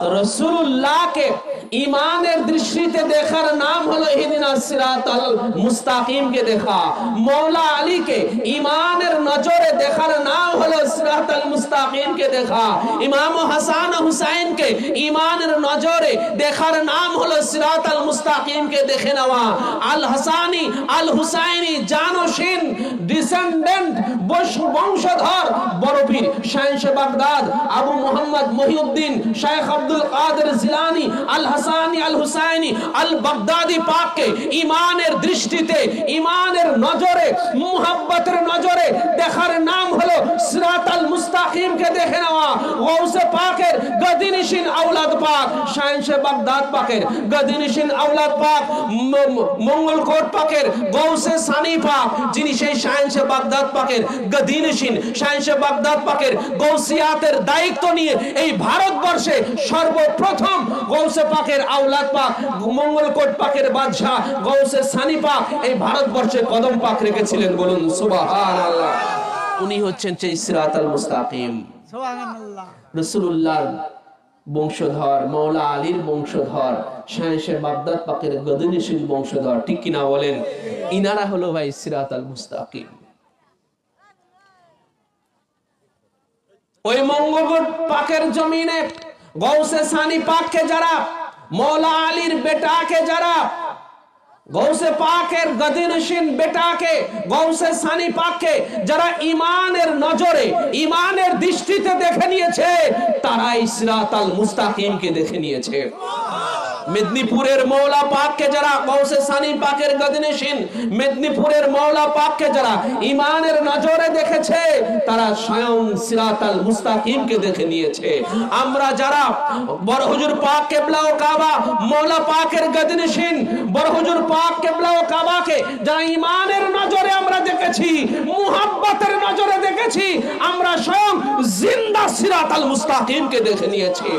রাসূলুল্লাহকে ঈমানের দৃষ্টিতে দেখার নাম হলো ইহদিনাস সিরাতাল মুস্তাকিমকে দেখা। মওলা আলীকে ঈমানের নজরে দেখার নাম হলো সিরাতাল মুস্তাকিমকে দেখা। ইমাম হাসান হুসাইনকে ঈমানের নজরে দেখার নাম হলো সিরাতাল মুস্তাকিমকে দেখে নেওয়া। আল হাসানি আল হুসাইনি জানশীন ডিসেন্ডেন্ট বংশধর বড় পীর শাহেনশাহ বাগদাদ আবু মুহাম্মদ মহিউদ্দিন শেখ আব্দুল কাদের জিলানী আল হাসানি আল হুসাইনি আল বাগদাদি পাককে ঈমানের দৃষ্টিতে ঈমানের নজরে মুহাব্বতের নজরে দেখার নাম হলো সিরাতাল মুস্তাকিমকে দেখে নেওয়া। গৌসে পাকের গদিনিশিন আওলাদ পাক শাহেনশাহ বাগদাদ পাকের গদিনিশিন আওলাদ পাক মঙ্গলকোট পাকের গৌসে সানি পাক, যিনি সেই শাহেনশাহ বাগদাদ পাকের গদিনিশিন শাহেনশাহ বাগদাদ পাকের গৌসিয়াতের দায়িত্ব নিয়ে এই ভারতবর্ষে সর্বপ্রথম গৌসে পাকের আওলাদ পাক মঙ্গলকোট পাকের বাদশা গৌসে সানি পাক এই ভারতবর্ষে কদম পাক রেখেছিলেন। বলুন সুবহানাল্লাহ। উনি হচ্ছেন সেই সিরাতাল মুস্তাকিম, সুবহানাল্লাহ। রাসূলুল্লাহর বংশধর, মওলা আলীর বংশধর, শাহেনশাহ বাগদাদ পাকের গদিনিশিন বংশধর, ঠিক কিনা বলেন? ইনারা হলো ভাই সিরাতাল মুস্তাকিম। ওই মঙ্গলকোট পাকের জমিনে গৌসে সানি পাককে যারা, মওলা আলীর বেটাকে যারা, গৌসে পাকের গদিনিশিন বেটাকে গৌসে সানি পাককে যারা ঈমানের নজরে ঈমানের দৃষ্টিতে দেখে নিয়েছে, তারাই সিরাতাল মুস্তাকিমকে দেখে নিয়েছে। মেদিনীপুরের মওলা পাককে যারা গৌসে সানি পাকের গদিনিশিন মেদিনীপুরের মওলা পাককে যারা ঈমানের নজরে দেখেছে, তারা স্বয়ং সিরাতাল মুস্তাকিমকে দেখে নিয়েছে। আমরা যারা বড় হুজুর পাক কিবলা ও কাবা মওলা পাকের গদিনিশিন বড় হুজুর পাক কিবলা ও কাবাকে যারা ঈমানের নজরে আমরা দেখেছি, মুহাব্বতের নজরে দেখেছি, আমরা স্বয়ং জিন্দা সিরাতাল মুস্তাকিমকে দেখে নিয়েছি।